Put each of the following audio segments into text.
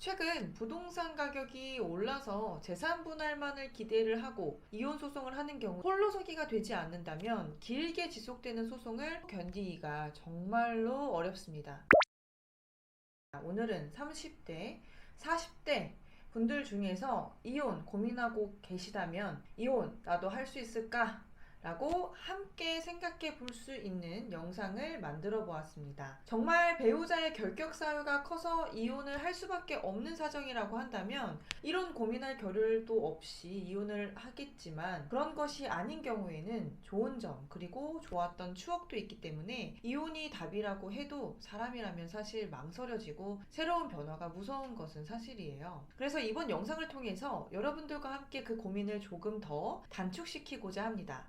최근 부동산 가격이 올라서 재산 분할만을 기대를 하고 이혼 소송을 하는 경우 홀로서기가 되지 않는다면 길게 지속되는 소송을 견디기가 정말로 어렵습니다. 오늘은 30대, 40대 분들 중에서 이혼 고민하고 계시다면 이혼 나도 할 수 있을까? 라고 함께 생각해 볼 수 있는 영상을 만들어 보았습니다. 정말 배우자의 결격 사유가 커서 이혼을 할 수밖에 없는 사정이라고 한다면 이런 고민할 겨를도 없이 이혼을 하겠지만, 그런 것이 아닌 경우에는 좋은 점 그리고 좋았던 추억도 있기 때문에 이혼이 답이라고 해도 사람이라면 사실 망설여지고 새로운 변화가 무서운 것은 사실이에요. 그래서 이번 영상을 통해서 여러분들과 함께 그 고민을 조금 더 단축시키고자 합니다.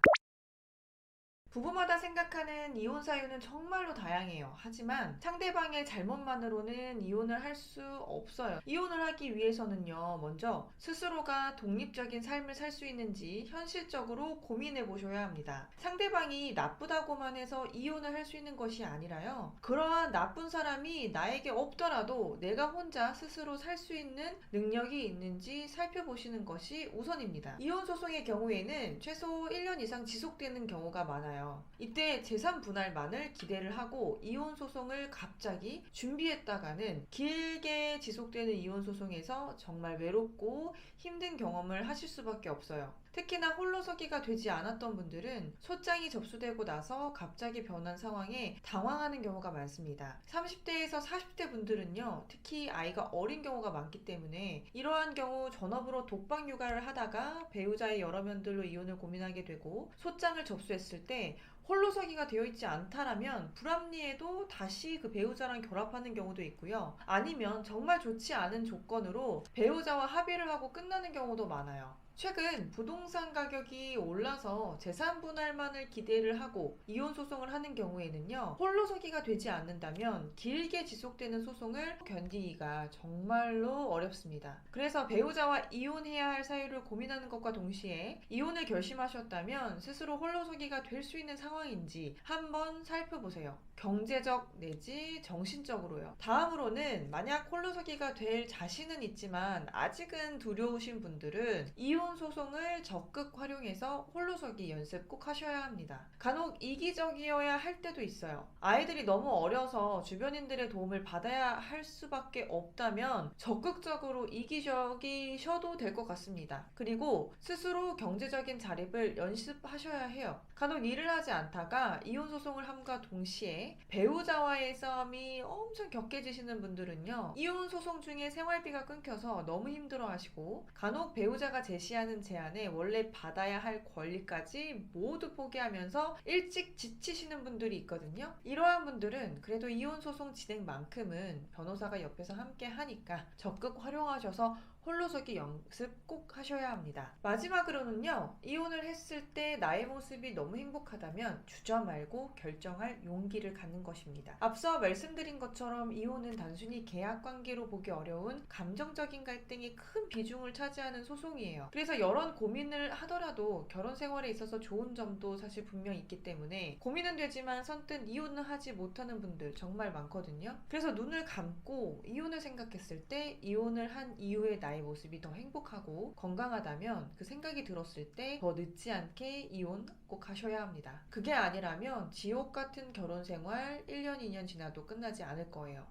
부부마다 생각하는 이혼 사유는 정말로 다양해요. 하지만 상대방의 잘못만으로는 이혼을 할 수 없어요. 이혼을 하기 위해서는요, 먼저 스스로가 독립적인 삶을 살 수 있는지 현실적으로 고민해 보셔야 합니다. 상대방이 나쁘다고만 해서 이혼을 할 수 있는 것이 아니라요, 그러한 나쁜 사람이 나에게 없더라도 내가 혼자 스스로 살 수 있는 능력이 있는지 살펴보시는 것이 우선입니다. 이혼 소송의 경우에는 최소 1년 이상 지속되는 경우가 많아요. 이때 재산 분할만을 기대를 하고 이혼 소송을 갑자기 준비했다가는 길게 지속되는 이혼 소송에서 정말 외롭고 힘든 경험을 하실 수밖에 없어요. 특히나 홀로서기가 되지 않았던 분들은 소장이 접수되고 나서 갑자기 변한 상황에 당황하는 경우가 많습니다. 30대에서 40대 분들은요, 특히 아이가 어린 경우가 많기 때문에 이러한 경우 전업으로 독박 육아를 하다가 배우자의 여러 면들로 이혼을 고민하게 되고 소장을 접수했을 때 홀로서기가 되어 있지 않다라면 불합리해도 다시 그 배우자랑 결합하는 경우도 있고요. 아니면 정말 좋지 않은 조건으로 배우자와 합의를 하고 끝나는 경우도 많아요. 최근 부동산 가격이 올라서 재산 분할만을 기대를 하고 이혼 소송을 하는 경우에는요, 홀로서기가 되지 않는다면 길게 지속되는 소송을 견디기가 정말로 어렵습니다. 그래서 배우자와 이혼해야 할 사유를 고민하는 것과 동시에 이혼을 결심하셨다면 스스로 홀로서기가 될 수 있는 상황인지 한번 살펴보세요. 경제적 내지 정신적으로요. 다음으로는 만약 홀로서기가 될 자신은 있지만 아직은 두려우신 분들은 이혼 소송을 적극 활용해서 홀로서기 연습 꼭 하셔야 합니다. 간혹 이기적이어야 할 때도 있어요. 아이들이 너무 어려서 주변인들의 도움을 받아야 할 수밖에 없다면 적극적으로 이기적이셔도 될 것 같습니다. 그리고 스스로 경제적인 자립을 연습하셔야 해요. 간혹 일을 하지 않다가 이혼 소송을 함과 동시에 배우자와의 싸움이 엄청 격해지시는 분들은요, 이혼 소송 중에 생활비가 끊겨서 너무 힘들어하시고 간혹 배우자가 제시하는 제안에 원래 받아야 할 권리까지 모두 포기하면서 일찍 지치시는 분들이 있거든요. 이러한 분들은 그래도 이혼 소송 진행만큼은 변호사가 옆에서 함께 하니까 적극 활용하셔서 홀로서기 연습 꼭 하셔야 합니다. 마지막으로는요, 이혼을 했을 때 나의 모습이 너무 행복하다면 주저 말고 결정할 용기를 갖는 것입니다. 앞서 말씀드린 것처럼 이혼은 단순히 계약 관계로 보기 어려운 감정적인 갈등이 큰 비중을 차지하는 소송이에요. 그래서 이런 고민을 하더라도 결혼 생활에 있어서 좋은 점도 사실 분명히 있기 때문에 고민은 되지만 선뜻 이혼을 하지 못하는 분들 정말 많거든요. 그래서 눈을 감고 이혼을 생각했을 때 이혼을 한 이후의 나의 모습이 더 행복하고 건강하다면 그 생각이 들었을 때 더 늦지 않게 이혼 꼭 하셔야 합니다. 그게 아니라면 지옥 같은 결혼 생활 1년, 2년 지나도 끝나지 않을 거예요.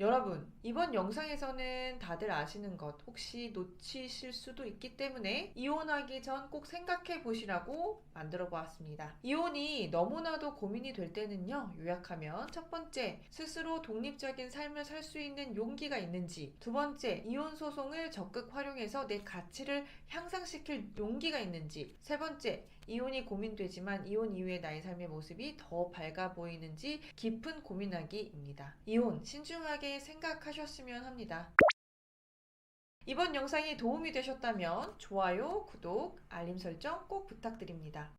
여러분, 이번 영상에서는 다들 아시는 것 혹시 놓치실 수도 있기 때문에 이혼하기 전 꼭 생각해 보시라고 만들어 보았습니다. 이혼이 너무나도 고민이 될 때는요, 요약하면 첫 번째, 스스로 독립적인 삶을 살 수 있는 용기가 있는지, 두 번째, 이혼 소송을 적극 활용해서 내 가치를 향상시킬 용기가 있는지, 세 번째, 이혼이 고민되지만 이혼 이후의 나의 삶의 모습이 더 밝아 보이는지 깊은 고민하기입니다. 이혼 신중하게 생각하셨으면 합니다. 이번 영상이 도움이 되셨다면 좋아요, 구독, 알림 설정 꼭 부탁드립니다.